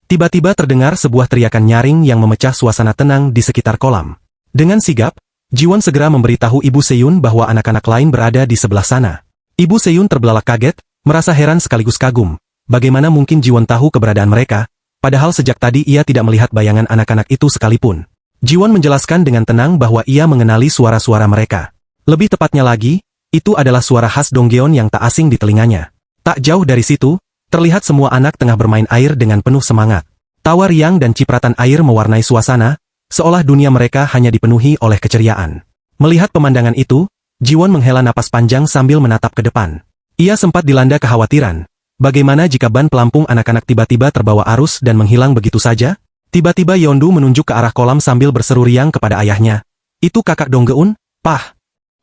Tiba-tiba terdengar sebuah teriakan nyaring yang memecah suasana tenang di sekitar kolam. Dengan sigap, Jiwon segera memberitahu Ibu Seyun bahwa anak-anak lain berada di sebelah sana. Ibu Seyun terbelalak kaget, merasa heran sekaligus kagum. Bagaimana mungkin Jiwon tahu keberadaan mereka, padahal sejak tadi ia tidak melihat bayangan anak-anak itu sekalipun. Jiwon menjelaskan dengan tenang bahwa ia mengenali suara-suara mereka. Lebih tepatnya lagi, itu adalah suara khas Donggeon yang tak asing di telinganya. Tak jauh dari situ, terlihat semua anak tengah bermain air dengan penuh semangat. Tawa riang dan cipratan air mewarnai suasana, seolah dunia mereka hanya dipenuhi oleh keceriaan. Melihat pemandangan itu, Jiwon menghela napas panjang sambil menatap ke depan. Ia sempat dilanda kekhawatiran. Bagaimana jika ban pelampung anak-anak tiba-tiba terbawa arus dan menghilang begitu saja? Tiba-tiba Yeondu menunjuk ke arah kolam sambil berseru riang kepada ayahnya. Itu kakak Donggeun, Pah.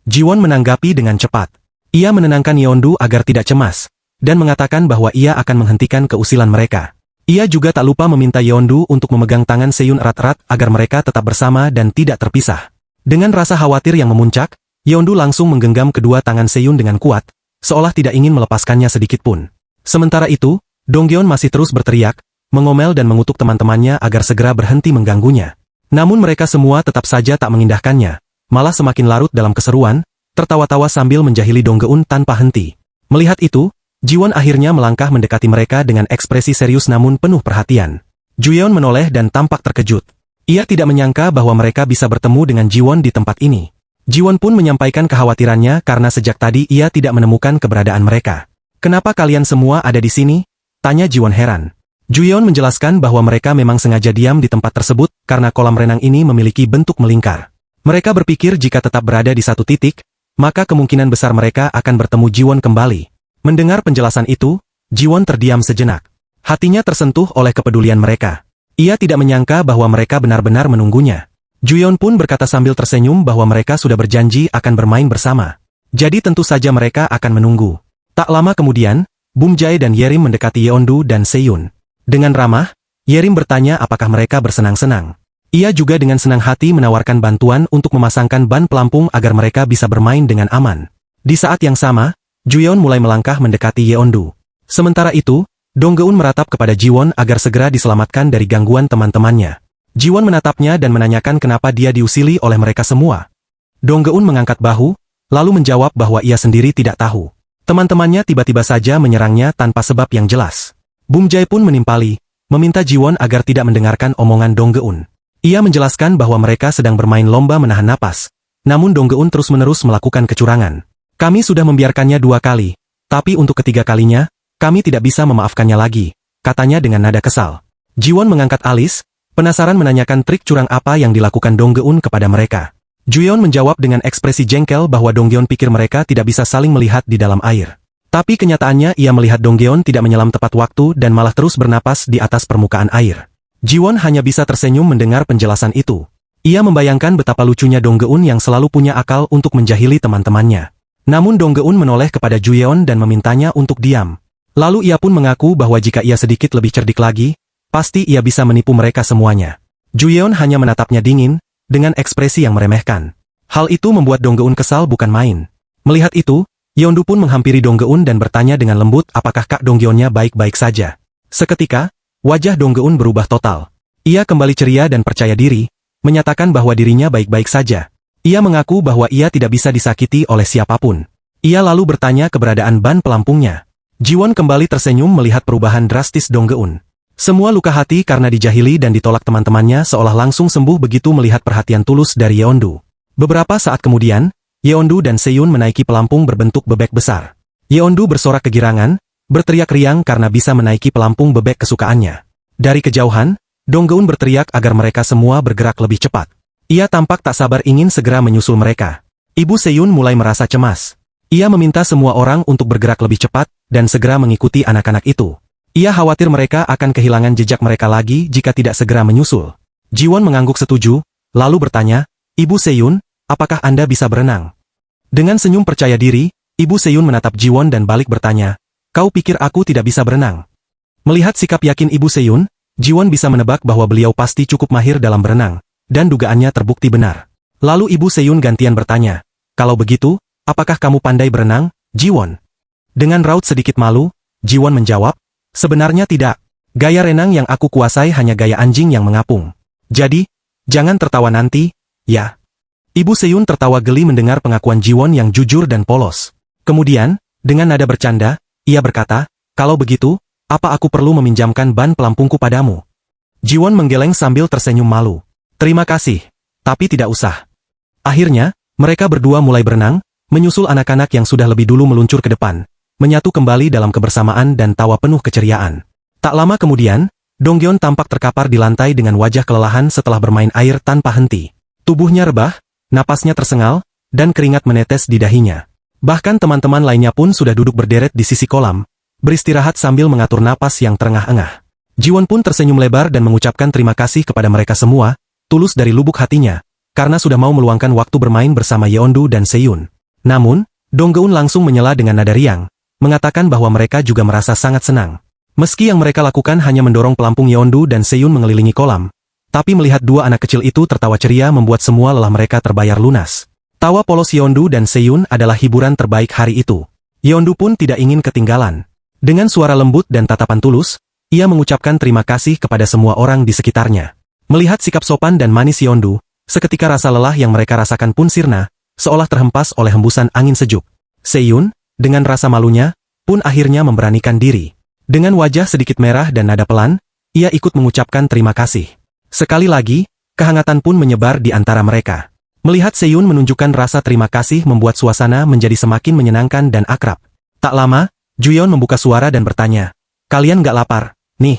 Jiwon menanggapi dengan cepat. Ia menenangkan Yeondu agar tidak cemas, dan mengatakan bahwa ia akan menghentikan keusilan mereka. Ia juga tak lupa meminta Yeondu untuk memegang tangan Seyun erat-erat agar mereka tetap bersama dan tidak terpisah. Dengan rasa khawatir yang memuncak, Yeondu langsung menggenggam kedua tangan Seyun dengan kuat, seolah tidak ingin melepaskannya sedikitpun. Sementara itu, Donggeon masih terus berteriak, mengomel dan mengutuk teman-temannya agar segera berhenti mengganggunya. Namun mereka semua tetap saja tak mengindahkannya, malah semakin larut dalam keseruan, tertawa-tawa sambil menjahili Donggeun tanpa henti. Melihat itu, Jiwon akhirnya melangkah mendekati mereka dengan ekspresi serius namun penuh perhatian. Juyeon menoleh dan tampak terkejut. Ia tidak menyangka bahwa mereka bisa bertemu dengan Jiwon di tempat ini. Jiwon pun menyampaikan kekhawatirannya karena sejak tadi ia tidak menemukan keberadaan mereka. "Kenapa kalian semua ada di sini?" tanya Jiwon heran. Juyeon menjelaskan bahwa mereka memang sengaja diam di tempat tersebut karena kolam renang ini memiliki bentuk melingkar. Mereka berpikir jika tetap berada di satu titik, maka kemungkinan besar mereka akan bertemu Jiwon kembali. Mendengar penjelasan itu, Jiwon terdiam sejenak. Hatinya tersentuh oleh kepedulian mereka. Ia tidak menyangka bahwa mereka benar-benar menunggunya. Juyeon pun berkata sambil tersenyum bahwa mereka sudah berjanji akan bermain bersama. Jadi tentu saja mereka akan menunggu. Tak lama kemudian, Bum Jae dan Yerim mendekati Yeondu dan Seyun. Dengan ramah, Yerim bertanya apakah mereka bersenang-senang. Ia juga dengan senang hati menawarkan bantuan untuk memasangkan ban pelampung agar mereka bisa bermain dengan aman. Di saat yang sama, Juyeon mulai melangkah mendekati Yeondu. Sementara itu, Donggeun meratap kepada Jiwon agar segera diselamatkan dari gangguan teman-temannya. Jiwon menatapnya dan menanyakan kenapa dia diusili oleh mereka semua. Donggeun mengangkat bahu, lalu menjawab bahwa ia sendiri tidak tahu. Teman-temannya tiba-tiba saja menyerangnya tanpa sebab yang jelas. Bum Jae pun menimpali, meminta Jiwon agar tidak mendengarkan omongan Donggeun. Ia menjelaskan bahwa mereka sedang bermain lomba menahan napas, namun Donggeun terus-menerus melakukan kecurangan. "Kami sudah membiarkannya 2 kali, tapi untuk ketiga kalinya, kami tidak bisa memaafkannya lagi," katanya dengan nada kesal. Jiwon mengangkat alis, penasaran menanyakan trik curang apa yang dilakukan Donggeun kepada mereka. Juyeon menjawab dengan ekspresi jengkel bahwa Donggeun pikir mereka tidak bisa saling melihat di dalam air. Tapi kenyataannya ia melihat Donggeun tidak menyelam tepat waktu dan malah terus bernapas di atas permukaan air. Jiwon hanya bisa tersenyum mendengar penjelasan itu. Ia membayangkan betapa lucunya Donggeun yang selalu punya akal untuk menjahili teman-temannya. Namun Donggeun menoleh kepada Juyeon dan memintanya untuk diam. Lalu ia pun mengaku bahwa jika ia sedikit lebih cerdik lagi, pasti ia bisa menipu mereka semuanya. Juyeon hanya menatapnya dingin, dengan ekspresi yang meremehkan. Hal itu membuat Donggeun kesal bukan main. Melihat itu, Yeondu pun menghampiri Donggeun dan bertanya dengan lembut apakah Kak Donggeonnya baik-baik saja. Seketika, wajah Donggeun berubah total. Ia kembali ceria dan percaya diri, menyatakan bahwa dirinya baik-baik saja. Ia mengaku bahwa ia tidak bisa disakiti oleh siapapun. Ia lalu bertanya keberadaan ban pelampungnya. Jiwon kembali tersenyum melihat perubahan drastis Donggeun. Semua luka hati karena dijahili dan ditolak teman-temannya seolah langsung sembuh begitu melihat perhatian tulus dari Yeondu. Beberapa saat kemudian, Yeondu dan Seyun menaiki pelampung berbentuk bebek besar. Yeondu bersorak kegirangan, berteriak riang karena bisa menaiki pelampung bebek kesukaannya. Dari kejauhan, Donggeun berteriak agar mereka semua bergerak lebih cepat. Ia tampak tak sabar ingin segera menyusul mereka. Ibu Seyun mulai merasa cemas. Ia meminta semua orang untuk bergerak lebih cepat dan segera mengikuti anak-anak itu. Ia khawatir mereka akan kehilangan jejak mereka lagi jika tidak segera menyusul. Jiwon mengangguk setuju, lalu bertanya, "Ibu Seyun, apakah Anda bisa berenang?" Dengan senyum percaya diri, Ibu Seyun menatap Jiwon dan balik bertanya, "Kau pikir aku tidak bisa berenang?" Melihat sikap yakin Ibu Seyun, Jiwon bisa menebak bahwa beliau pasti cukup mahir dalam berenang, dan dugaannya terbukti benar. Lalu Ibu Seyun gantian bertanya, "Kalau begitu, apakah kamu pandai berenang, Jiwon?" Dengan raut sedikit malu, Jiwon menjawab, "Sebenarnya tidak. Gaya renang yang aku kuasai hanya gaya anjing yang mengapung. Jadi, jangan tertawa nanti, ya. Ibu Seyun tertawa geli mendengar pengakuan Jiwon yang jujur dan polos. Kemudian, dengan nada bercanda, ia berkata, kalau begitu, apa aku perlu meminjamkan ban pelampungku padamu? Jiwon menggeleng sambil tersenyum malu. Terima kasih, tapi tidak usah. Akhirnya, mereka berdua mulai berenang, menyusul anak-anak yang sudah lebih dulu meluncur ke depan, menyatu kembali dalam kebersamaan dan tawa penuh keceriaan. Tak lama kemudian, Donggeon tampak terkapar di lantai dengan wajah kelelahan setelah bermain air tanpa henti. Tubuhnya rebah, napasnya tersengal, dan keringat menetes di dahinya. Bahkan teman-teman lainnya pun sudah duduk berderet di sisi kolam, beristirahat sambil mengatur napas yang terengah-engah. Jiwon pun tersenyum lebar dan mengucapkan terima kasih kepada mereka semua, tulus dari lubuk hatinya, karena sudah mau meluangkan waktu bermain bersama Yeondu dan Seyun. Namun, Donggeun langsung menyela dengan nada riang, mengatakan bahwa mereka juga merasa sangat senang. Meski yang mereka lakukan hanya mendorong pelampung Yeondu dan Seyun mengelilingi kolam, tapi melihat dua anak kecil itu tertawa ceria membuat semua lelah mereka terbayar lunas. Tawa polos Yeondu dan Seyun adalah hiburan terbaik hari itu. Yeondu pun tidak ingin ketinggalan. Dengan suara lembut dan tatapan tulus, ia mengucapkan terima kasih kepada semua orang di sekitarnya. Melihat sikap sopan dan manis Yeondu, seketika rasa lelah yang mereka rasakan pun sirna, seolah terhempas oleh hembusan angin sejuk. Seyun, dengan rasa malunya, pun akhirnya memberanikan diri. Dengan wajah sedikit merah dan nada pelan, ia ikut mengucapkan terima kasih. Sekali lagi, kehangatan pun menyebar di antara mereka. Melihat Seyun menunjukkan rasa terima kasih membuat suasana menjadi semakin menyenangkan dan akrab. Tak lama, Juyeon membuka suara dan bertanya, kalian gak lapar, nih?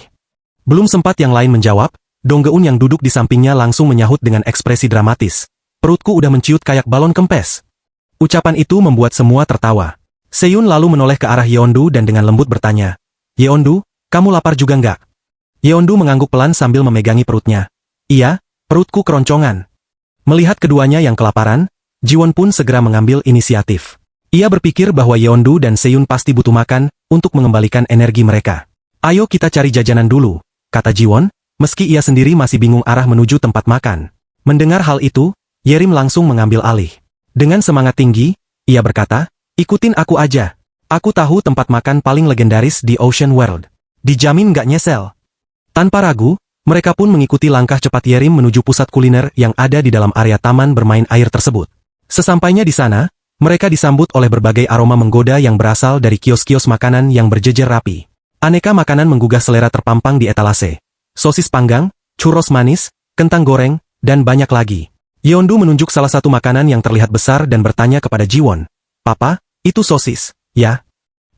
Belum sempat yang lain menjawab, Donggeun yang duduk di sampingnya langsung menyahut dengan ekspresi dramatis. Perutku udah menciut kayak balon kempes. Ucapan itu membuat semua tertawa. Seyun lalu menoleh ke arah Yeondu dan dengan lembut bertanya, Yeondu, kamu lapar juga nggak? Yeondu mengangguk pelan sambil memegangi perutnya. Iya, perutku keroncongan. Melihat keduanya yang kelaparan, Jiwon pun segera mengambil inisiatif. Ia berpikir bahwa Yeondu dan Seyun pasti butuh makan untuk mengembalikan energi mereka. Ayo kita cari jajanan dulu, kata Jiwon, meski ia sendiri masih bingung arah menuju tempat makan. Mendengar hal itu, Yerim langsung mengambil alih. Dengan semangat tinggi, ia berkata, ikutin aku aja. Aku tahu tempat makan paling legendaris di Ocean World. Dijamin gak nyesel. Tanpa ragu, mereka pun mengikuti langkah cepat Yerim menuju pusat kuliner yang ada di dalam area taman bermain air tersebut. Sesampainya di sana, mereka disambut oleh berbagai aroma menggoda yang berasal dari kios-kios makanan yang berjejer rapi. Aneka makanan menggugah selera terpampang di etalase. Sosis panggang, churros manis, kentang goreng, dan banyak lagi. Yeondu menunjuk salah satu makanan yang terlihat besar dan bertanya kepada Jiwon, Papa, itu sosis, ya?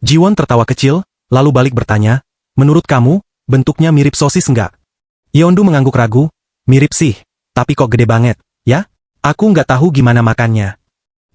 Jiwon tertawa kecil, lalu balik bertanya, menurut kamu, bentuknya mirip sosis enggak? Yeondu mengangguk ragu, mirip sih, tapi kok gede banget, ya? Aku nggak tahu gimana makannya.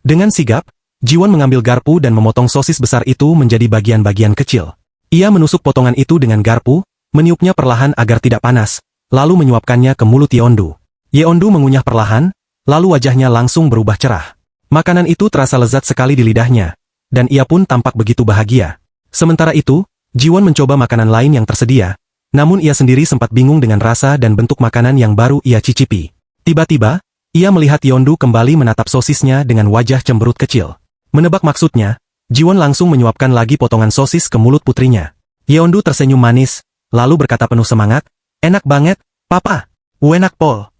Dengan sigap, Jiwon mengambil garpu dan memotong sosis besar itu menjadi bagian-bagian kecil. Ia menusuk potongan itu dengan garpu, meniupnya perlahan agar tidak panas, lalu menyuapkannya ke mulut Yeondu. Yeondu mengunyah perlahan, lalu wajahnya langsung berubah cerah. Makanan itu terasa lezat sekali di lidahnya, dan ia pun tampak begitu bahagia. Sementara itu, Jiwon mencoba makanan lain yang tersedia, namun ia sendiri sempat bingung dengan rasa dan bentuk makanan yang baru ia cicipi. Tiba-tiba, ia melihat Yeondu kembali menatap sosisnya dengan wajah cemberut kecil. Menebak maksudnya, Jiwon langsung menyuapkan lagi potongan sosis ke mulut putrinya. Yeondu tersenyum manis, lalu berkata penuh semangat, enak banget, Papa. Enak pol.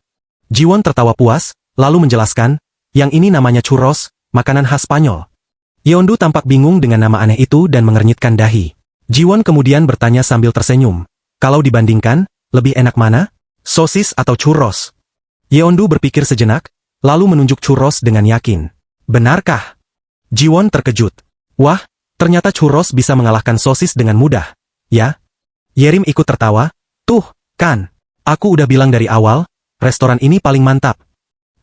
Jiwon tertawa puas, lalu menjelaskan, yang ini namanya churros, makanan khas Spanyol. Yeondu tampak bingung dengan nama aneh itu dan mengernyitkan dahi. Jiwon kemudian bertanya sambil tersenyum, kalau dibandingkan, lebih enak mana? Sosis atau churros? Yeondu berpikir sejenak, lalu menunjuk churros dengan yakin. Benarkah? Jiwon terkejut. Wah, ternyata churros bisa mengalahkan sosis dengan mudah. Ya? Yerim ikut tertawa, tuh, kan? Aku udah bilang dari awal, restoran ini paling mantap.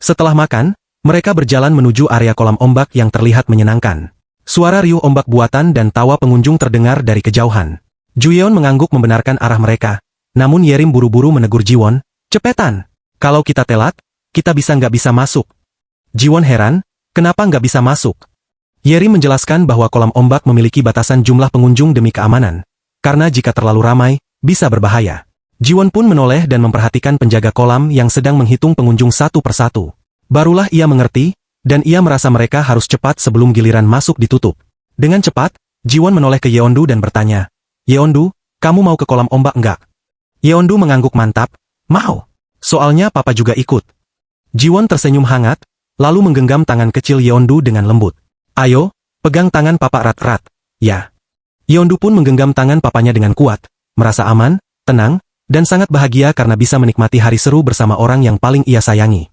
Setelah makan, mereka berjalan menuju area kolam ombak yang terlihat menyenangkan. Suara riuh ombak buatan dan tawa pengunjung terdengar dari kejauhan. Juyeon mengangguk membenarkan arah mereka, namun Yerim buru-buru menegur Jiwon, cepetan, kalau kita telat, kita nggak bisa masuk. Jiwon heran, kenapa nggak bisa masuk? Yerim menjelaskan bahwa kolam ombak memiliki batasan jumlah pengunjung demi keamanan, karena jika terlalu ramai, bisa berbahaya. Jiwon pun menoleh dan memperhatikan penjaga kolam yang sedang menghitung pengunjung satu persatu. Barulah ia mengerti, dan ia merasa mereka harus cepat sebelum giliran masuk ditutup. Dengan cepat, Jiwon menoleh ke Yeondu dan bertanya, Yeondu, kamu mau ke kolam ombak enggak? Yeondu mengangguk mantap, mau. Soalnya papa juga ikut. Jiwon tersenyum hangat, lalu menggenggam tangan kecil Yeondu dengan lembut. Ayo, pegang tangan papa erat-erat, ya. Yeondu pun menggenggam tangan papanya dengan kuat, merasa aman, tenang, dan sangat bahagia karena bisa menikmati hari seru bersama orang yang paling ia sayangi.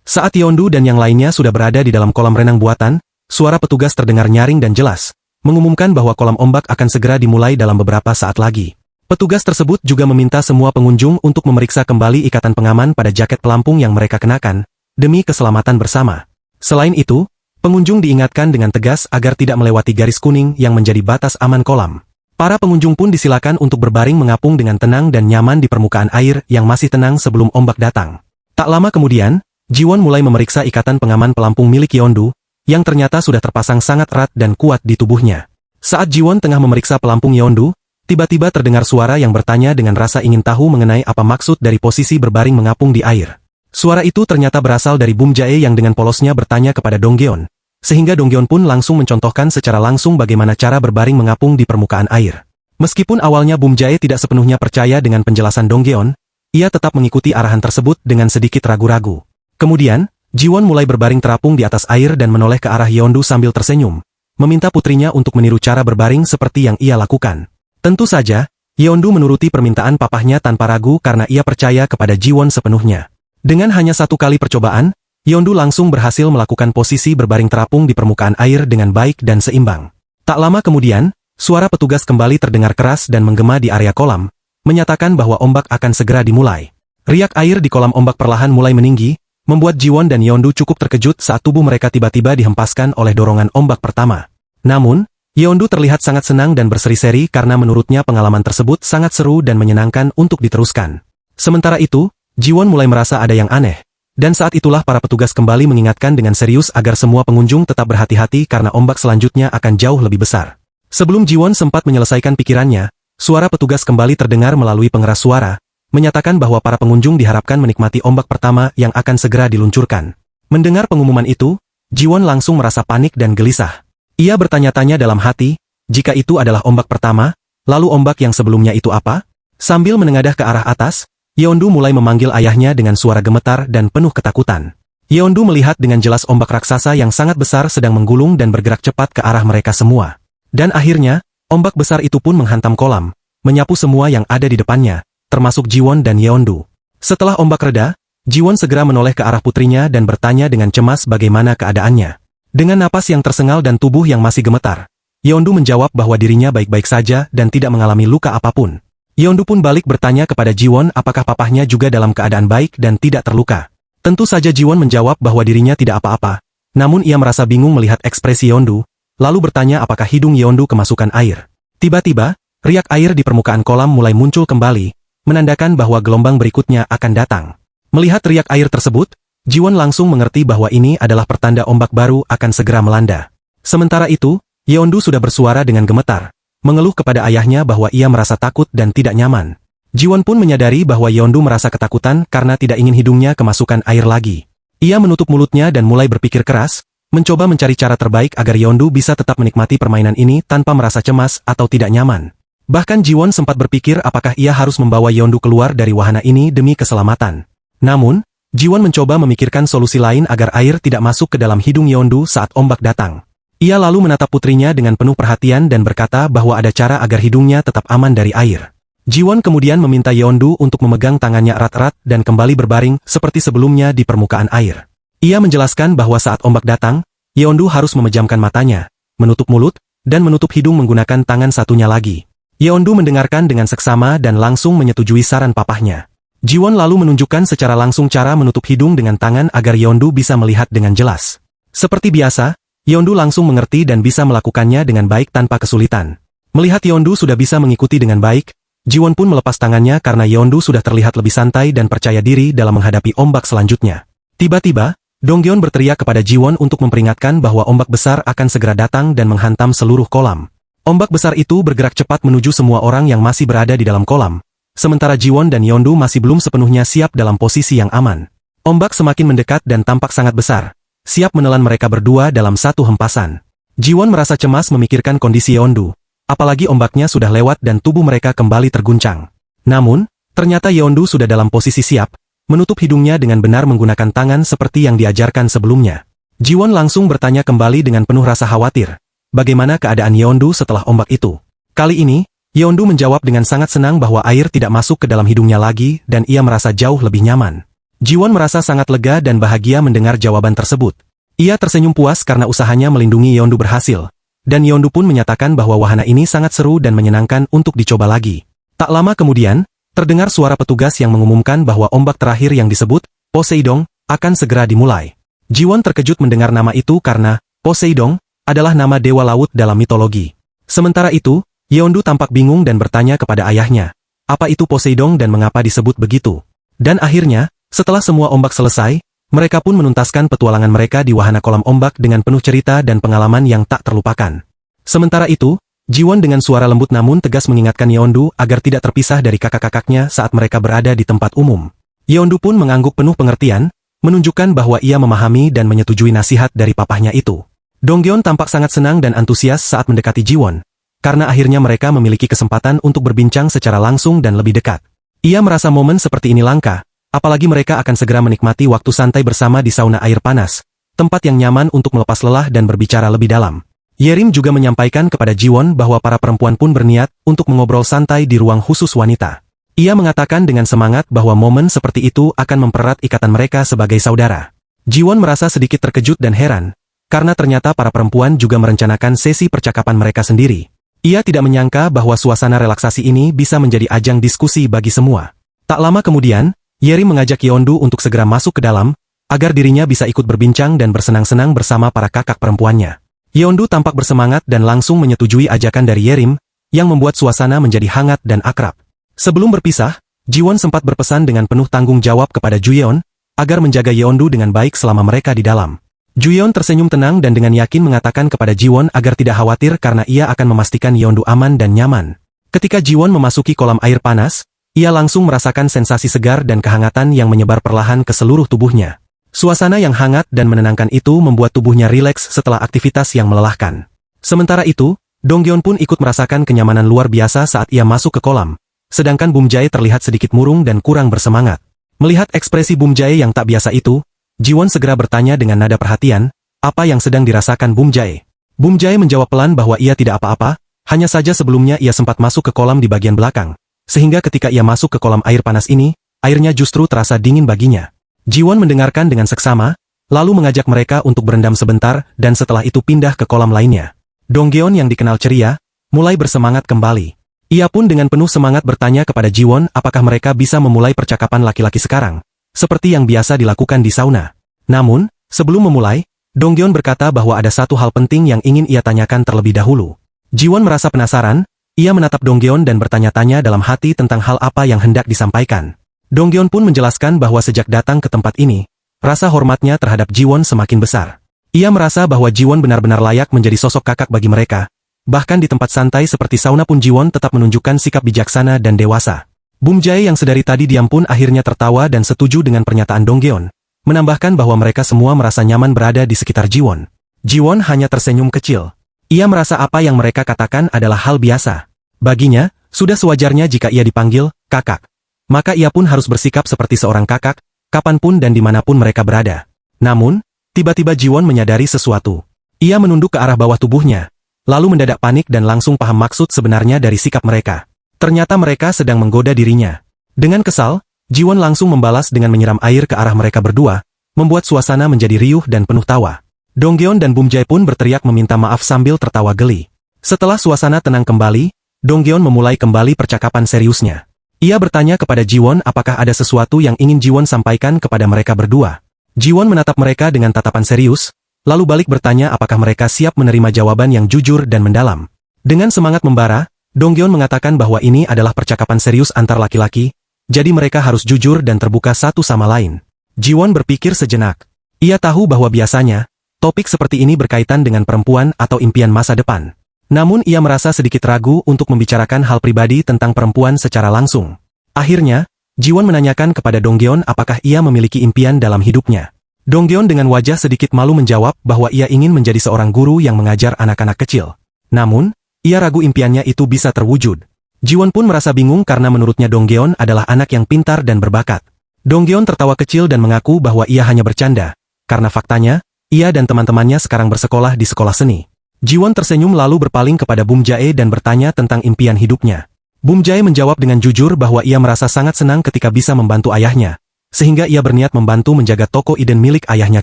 Saat Yeondu dan yang lainnya sudah berada di dalam kolam renang buatan, suara petugas terdengar nyaring dan jelas, mengumumkan bahwa kolam ombak akan segera dimulai dalam beberapa saat lagi. Petugas tersebut juga meminta semua pengunjung untuk memeriksa kembali ikatan pengaman pada jaket pelampung yang mereka kenakan, demi keselamatan bersama. Selain itu, pengunjung diingatkan dengan tegas agar tidak melewati garis kuning yang menjadi batas aman kolam. Para pengunjung pun disilakan untuk berbaring mengapung dengan tenang dan nyaman di permukaan air yang masih tenang sebelum ombak datang. Tak lama kemudian, Jiwon mulai memeriksa ikatan pengaman pelampung milik Yeondu, yang ternyata sudah terpasang sangat erat dan kuat di tubuhnya. Saat Jiwon tengah memeriksa pelampung Yeondu, tiba-tiba terdengar suara yang bertanya dengan rasa ingin tahu mengenai apa maksud dari posisi berbaring mengapung di air. Suara itu ternyata berasal dari Bum Jae yang dengan polosnya bertanya kepada Donggeon, sehingga Donggeon pun langsung mencontohkan secara langsung bagaimana cara berbaring mengapung di permukaan air. Meskipun awalnya Bum Jae tidak sepenuhnya percaya dengan penjelasan Donggeon, ia tetap mengikuti arahan tersebut dengan sedikit ragu-ragu. Kemudian, Jiwon mulai berbaring terapung di atas air dan menoleh ke arah Yeondu sambil tersenyum, meminta putrinya untuk meniru cara berbaring seperti yang ia lakukan. Tentu saja, Yeondu menuruti permintaan papahnya tanpa ragu karena ia percaya kepada Jiwon sepenuhnya. Dengan hanya satu kali percobaan, Yeondu langsung berhasil melakukan posisi berbaring terapung di permukaan air dengan baik dan seimbang. Tak lama kemudian, suara petugas kembali terdengar keras dan menggema di area kolam, menyatakan bahwa ombak akan segera dimulai. Riak air di kolam ombak perlahan mulai meninggi, membuat Jiwon dan Yeondu cukup terkejut saat tubuh mereka tiba-tiba dihempaskan oleh dorongan ombak pertama. Namun, Yeondu terlihat sangat senang dan berseri-seri karena menurutnya pengalaman tersebut sangat seru dan menyenangkan untuk diteruskan. Sementara itu, Jiwon mulai merasa ada yang aneh, dan saat itulah para petugas kembali mengingatkan dengan serius agar semua pengunjung tetap berhati-hati karena ombak selanjutnya akan jauh lebih besar. Sebelum Jiwon sempat menyelesaikan pikirannya, suara petugas kembali terdengar melalui pengeras suara, menyatakan bahwa para pengunjung diharapkan menikmati ombak pertama yang akan segera diluncurkan. Mendengar pengumuman itu, Jiwon langsung merasa panik dan gelisah. Ia bertanya-tanya dalam hati, jika itu adalah ombak pertama, lalu ombak yang sebelumnya itu apa? Sambil menengadah ke arah atas, Yeondu mulai memanggil ayahnya dengan suara gemetar dan penuh ketakutan. Yeondu melihat dengan jelas ombak raksasa yang sangat besar sedang menggulung dan bergerak cepat ke arah mereka semua. Dan akhirnya, ombak besar itu pun menghantam kolam, menyapu semua yang ada di depannya, termasuk Jiwon dan Yeondu. Setelah ombak reda, Jiwon segera menoleh ke arah putrinya dan bertanya dengan cemas bagaimana keadaannya. Dengan napas yang tersengal dan tubuh yang masih gemetar, Yeondu menjawab bahwa dirinya baik-baik saja dan tidak mengalami luka apapun. Yeondu pun balik bertanya kepada Jiwon apakah papahnya juga dalam keadaan baik dan tidak terluka. Tentu saja Jiwon menjawab bahwa dirinya tidak apa-apa, namun ia merasa bingung melihat ekspresi Yeondu, lalu bertanya apakah hidung Yeondu kemasukan air. Tiba-tiba, riak air di permukaan kolam mulai muncul kembali, menandakan bahwa gelombang berikutnya akan datang. Melihat riak air tersebut, Jiwon langsung mengerti bahwa ini adalah pertanda ombak baru akan segera melanda. Sementara itu, Yeondu sudah bersuara dengan gemetar, mengeluh kepada ayahnya bahwa ia merasa takut dan tidak nyaman. Jiwon pun menyadari bahwa Yeondu merasa ketakutan karena tidak ingin hidungnya kemasukan air lagi. Ia menutup mulutnya dan mulai berpikir keras, mencoba mencari cara terbaik agar Yeondu bisa tetap menikmati permainan ini tanpa merasa cemas atau tidak nyaman. Bahkan Jiwon sempat berpikir apakah ia harus membawa Yeondu keluar dari wahana ini demi keselamatan. Namun, Jiwon mencoba memikirkan solusi lain agar air tidak masuk ke dalam hidung Yeondu saat ombak datang. Ia lalu menatap putrinya dengan penuh perhatian dan berkata bahwa ada cara agar hidungnya tetap aman dari air. Jiwon kemudian meminta Yeondu untuk memegang tangannya erat-erat dan kembali berbaring seperti sebelumnya di permukaan air. Ia menjelaskan bahwa saat ombak datang, Yeondu harus memejamkan matanya, menutup mulut, dan menutup hidung menggunakan tangan satunya lagi. Yeondu mendengarkan dengan seksama dan langsung menyetujui saran papahnya. Jiwon lalu menunjukkan secara langsung cara menutup hidung dengan tangan agar Yeondu bisa melihat dengan jelas. Seperti biasa, Yeondu langsung mengerti dan bisa melakukannya dengan baik tanpa kesulitan. Melihat Yeondu sudah bisa mengikuti dengan baik, Jiwon pun melepas tangannya karena Yeondu sudah terlihat lebih santai dan percaya diri dalam menghadapi ombak selanjutnya. Tiba-tiba, Donggeon berteriak kepada Jiwon untuk memperingatkan bahwa ombak besar akan segera datang dan menghantam seluruh kolam. Ombak besar itu bergerak cepat menuju semua orang yang masih berada di dalam kolam. Sementara Jiwon dan Yeondu masih belum sepenuhnya siap dalam posisi yang aman. Ombak semakin mendekat dan tampak sangat besar, siap menelan mereka berdua dalam satu hempasan. Jiwon merasa cemas memikirkan kondisi Yeondu, apalagi ombaknya sudah lewat dan tubuh mereka kembali terguncang. Namun, Ternyata Yeondu sudah dalam posisi siap, menutup hidungnya dengan benar menggunakan tangan seperti yang diajarkan sebelumnya. Jiwon langsung bertanya kembali dengan penuh rasa khawatir, bagaimana keadaan Yeondu setelah ombak itu. Kali ini, Yeondu menjawab dengan sangat senang bahwa air tidak masuk ke dalam hidungnya lagi dan ia merasa jauh lebih nyaman. Jiwon merasa sangat lega dan bahagia mendengar jawaban tersebut. Ia tersenyum puas karena usahanya melindungi Yeondu berhasil, dan Yeondu pun menyatakan bahwa wahana ini sangat seru dan menyenangkan untuk dicoba lagi. Tak lama kemudian, terdengar suara petugas yang mengumumkan bahwa ombak terakhir yang disebut Poseidon akan segera dimulai. Jiwon terkejut mendengar nama itu karena Poseidon adalah nama dewa laut dalam mitologi. Sementara itu, Yeondu tampak bingung dan bertanya kepada ayahnya, apa itu Poseidon dan mengapa disebut begitu. Dan akhirnya, setelah semua ombak selesai, mereka pun menuntaskan petualangan mereka di wahana kolam ombak dengan penuh cerita dan pengalaman yang tak terlupakan. Sementara itu, Jiwon dengan suara lembut namun tegas mengingatkan Yeondu agar tidak terpisah dari kakak-kakaknya saat mereka berada di tempat umum. Yeondu pun mengangguk penuh pengertian, menunjukkan bahwa ia memahami dan menyetujui nasihat dari papahnya itu. Dongyeon tampak sangat senang dan antusias saat mendekati Jiwon, karena akhirnya mereka memiliki kesempatan untuk berbincang secara langsung dan lebih dekat. Ia merasa momen seperti ini langka, apalagi mereka akan segera menikmati waktu santai bersama di sauna air panas, tempat yang nyaman untuk melepas lelah dan berbicara lebih dalam. Yerim juga menyampaikan kepada Jiwon bahwa para perempuan pun berniat untuk mengobrol santai di ruang khusus wanita. Ia mengatakan dengan semangat bahwa momen seperti itu akan mempererat ikatan mereka sebagai saudara. Jiwon merasa sedikit terkejut dan heran, karena ternyata para perempuan juga merencanakan sesi percakapan mereka sendiri. Ia tidak menyangka bahwa suasana relaksasi ini bisa menjadi ajang diskusi bagi semua. Tak lama kemudian, Yerim mengajak Yeondu untuk segera masuk ke dalam, agar dirinya bisa ikut berbincang dan bersenang-senang bersama para kakak perempuannya. Yeondu tampak bersemangat dan langsung menyetujui ajakan dari Yerim, yang membuat suasana menjadi hangat dan akrab. Sebelum berpisah, Jiwon sempat berpesan dengan penuh tanggung jawab kepada Juyeon, agar menjaga Yeondu dengan baik selama mereka di dalam. Juyeon tersenyum tenang dan dengan yakin mengatakan kepada Jiwon agar tidak khawatir karena ia akan memastikan Yeondu aman dan nyaman. Ketika Jiwon memasuki kolam air panas, ia langsung merasakan sensasi segar dan kehangatan yang menyebar perlahan ke seluruh tubuhnya. Suasana yang hangat dan menenangkan itu membuat tubuhnya rileks setelah aktivitas yang melelahkan. Sementara itu, Dongyeon pun ikut merasakan kenyamanan luar biasa saat ia masuk ke kolam, sedangkan Bum Jae terlihat sedikit murung dan kurang bersemangat. Melihat ekspresi Bum Jae yang tak biasa itu, Jiwon segera bertanya dengan nada perhatian, apa yang sedang dirasakan Bum Jae. Bum Jae menjawab pelan bahwa ia tidak apa-apa, hanya saja sebelumnya ia sempat masuk ke kolam di bagian belakang, sehingga ketika ia masuk ke kolam air panas ini, airnya justru terasa dingin baginya. Jiwon mendengarkan dengan seksama, lalu mengajak mereka untuk berendam sebentar dan setelah itu pindah ke kolam lainnya. Dongyeon yang dikenal ceria, mulai bersemangat kembali. Ia pun dengan penuh semangat bertanya kepada Jiwon apakah mereka bisa memulai percakapan laki-laki sekarang, seperti yang biasa dilakukan di sauna. Namun, sebelum memulai, Dongyeon berkata bahwa ada satu hal penting yang ingin ia tanyakan terlebih dahulu. Jiwon merasa penasaran, ia menatap Dongyeon dan bertanya-tanya dalam hati tentang hal apa yang hendak disampaikan. Dongyeon pun menjelaskan bahwa sejak datang ke tempat ini, rasa hormatnya terhadap Jiwon semakin besar. Ia merasa bahwa Jiwon benar-benar layak menjadi sosok kakak bagi mereka. Bahkan di tempat santai seperti sauna pun Jiwon tetap menunjukkan sikap bijaksana dan dewasa. Bum Jae yang sedari tadi diam pun akhirnya tertawa dan setuju dengan pernyataan Dongyeon, menambahkan bahwa mereka semua merasa nyaman berada di sekitar Jiwon. Jiwon hanya tersenyum kecil. Ia merasa apa yang mereka katakan adalah hal biasa. Baginya, sudah sewajarnya jika ia dipanggil kakak. Maka ia pun harus bersikap seperti seorang kakak, kapanpun dan dimanapun mereka berada. Namun, tiba-tiba Jiwon menyadari sesuatu. Ia menunduk ke arah bawah tubuhnya, lalu mendadak panik dan langsung paham maksud sebenarnya dari sikap mereka. Ternyata mereka sedang menggoda dirinya. Dengan kesal, Jiwon langsung membalas dengan menyiram air ke arah mereka berdua, membuat suasana menjadi riuh dan penuh tawa. Dongyeon dan Bum Jae pun berteriak meminta maaf sambil tertawa geli. Setelah suasana tenang kembali, Dongyeon memulai kembali percakapan seriusnya. Ia bertanya kepada Jiwon apakah ada sesuatu yang ingin Jiwon sampaikan kepada mereka berdua. Jiwon menatap mereka dengan tatapan serius, lalu balik bertanya apakah mereka siap menerima jawaban yang jujur dan mendalam. Dengan semangat membara, Dongyeon mengatakan bahwa ini adalah percakapan serius antar laki-laki, jadi mereka harus jujur dan terbuka satu sama lain. Jiwon berpikir sejenak. Ia tahu bahwa biasanya, topik seperti ini berkaitan dengan perempuan atau impian masa depan. Namun ia merasa sedikit ragu untuk membicarakan hal pribadi tentang perempuan secara langsung. Akhirnya, Jiwon menanyakan kepada Dongyeon apakah ia memiliki impian dalam hidupnya. Dongyeon dengan wajah sedikit malu menjawab bahwa ia ingin menjadi seorang guru yang mengajar anak-anak kecil. Namun, ia ragu impiannya itu bisa terwujud. Jiwon pun merasa bingung karena menurutnya Donggeon adalah anak yang pintar dan berbakat. Donggeon tertawa kecil dan mengaku bahwa ia hanya bercanda, karena faktanya, ia dan teman-temannya sekarang bersekolah di sekolah seni. Jiwon tersenyum lalu berpaling kepada Bum Jae dan bertanya tentang impian hidupnya. Bum Jae menjawab dengan jujur bahwa ia merasa sangat senang ketika bisa membantu ayahnya, sehingga ia berniat membantu menjaga toko Eden milik ayahnya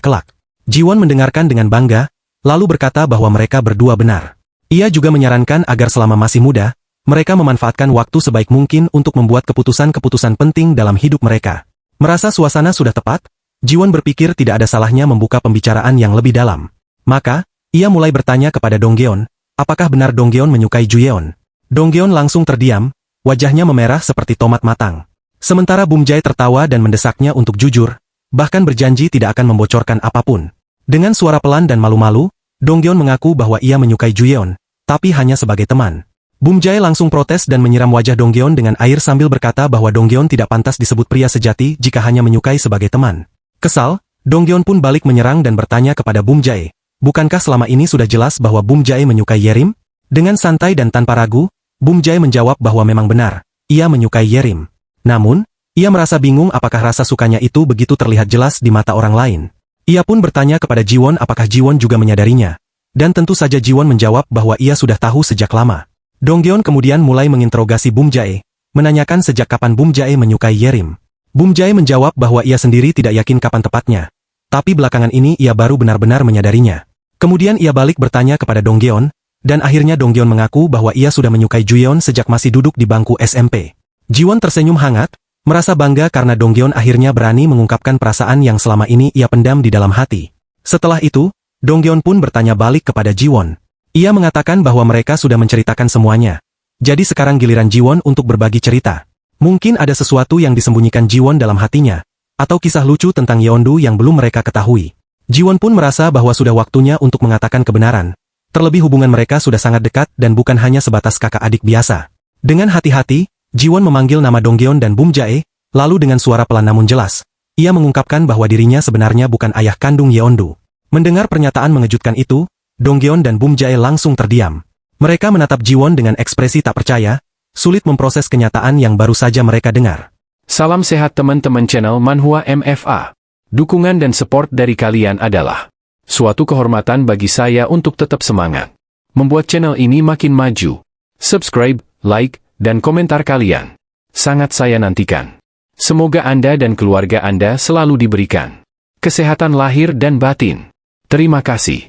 kelak. Jiwon mendengarkan dengan bangga, lalu berkata bahwa mereka berdua benar. Ia juga menyarankan agar selama masih muda, mereka memanfaatkan waktu sebaik mungkin untuk membuat keputusan-keputusan penting dalam hidup mereka. Merasa suasana sudah tepat, Jiwon berpikir tidak ada salahnya membuka pembicaraan yang lebih dalam. Maka, ia mulai bertanya kepada Donggeon, apakah benar Donggeon menyukai Juyeon? Donggeon langsung terdiam, wajahnya memerah seperti tomat matang. Sementara Bum Jae tertawa dan mendesaknya untuk jujur, bahkan berjanji tidak akan membocorkan apapun. Dengan suara pelan dan malu-malu, Donggeon mengaku bahwa ia menyukai Juyeon, tapi hanya sebagai teman. Bum Jae langsung protes dan menyiram wajah Donggeon dengan air sambil berkata bahwa Donggeon tidak pantas disebut pria sejati jika hanya menyukai sebagai teman. Kesal, Donggeon pun balik menyerang dan bertanya kepada Bum Jae, bukankah selama ini sudah jelas bahwa Bum Jae menyukai Yerim? Dengan santai dan tanpa ragu, Bum Jae menjawab bahwa memang benar, ia menyukai Yerim. Namun, ia merasa bingung apakah rasa sukanya itu begitu terlihat jelas di mata orang lain. Ia pun bertanya kepada Jiwon apakah Jiwon juga menyadarinya. Dan tentu saja Jiwon menjawab bahwa ia sudah tahu sejak lama. Donggeon kemudian mulai menginterogasi Bum Jae, menanyakan sejak kapan Bum Jae menyukai Yerim. Bum Jae menjawab bahwa ia sendiri tidak yakin kapan tepatnya. Tapi belakangan ini ia baru benar-benar menyadarinya. Kemudian ia balik bertanya kepada Donggeon, dan akhirnya Donggeon mengaku bahwa ia sudah menyukai Juyeon sejak masih duduk di bangku SMP. Jiwon tersenyum hangat, merasa bangga karena Donggeon akhirnya berani mengungkapkan perasaan yang selama ini ia pendam di dalam hati. Setelah itu, Donggeon pun bertanya balik kepada Jiwon. Ia mengatakan bahwa mereka sudah menceritakan semuanya. Jadi sekarang giliran Jiwon untuk berbagi cerita. Mungkin ada sesuatu yang disembunyikan Jiwon dalam hatinya, atau kisah lucu tentang Yeondu yang belum mereka ketahui. Jiwon pun merasa bahwa sudah waktunya untuk mengatakan kebenaran. Terlebih hubungan mereka sudah sangat dekat dan bukan hanya sebatas kakak adik biasa. Dengan hati-hati, Jiwon memanggil nama Donggeon dan Bum Jae, lalu dengan suara pelan namun jelas, ia mengungkapkan bahwa dirinya sebenarnya bukan ayah kandung Yeondu. Mendengar pernyataan mengejutkan itu, Donggeon dan Bum Jae langsung terdiam. Mereka menatap Jiwon dengan ekspresi tak percaya, sulit memproses kenyataan yang baru saja mereka dengar. Salam sehat teman-teman channel Manhwa MFA. Dukungan dan support dari kalian adalah suatu kehormatan bagi saya untuk tetap semangat membuat channel ini makin maju. Subscribe, like, dan komentar kalian sangat saya nantikan. Semoga Anda dan keluarga Anda selalu diberikan kesehatan lahir dan batin. Terima kasih.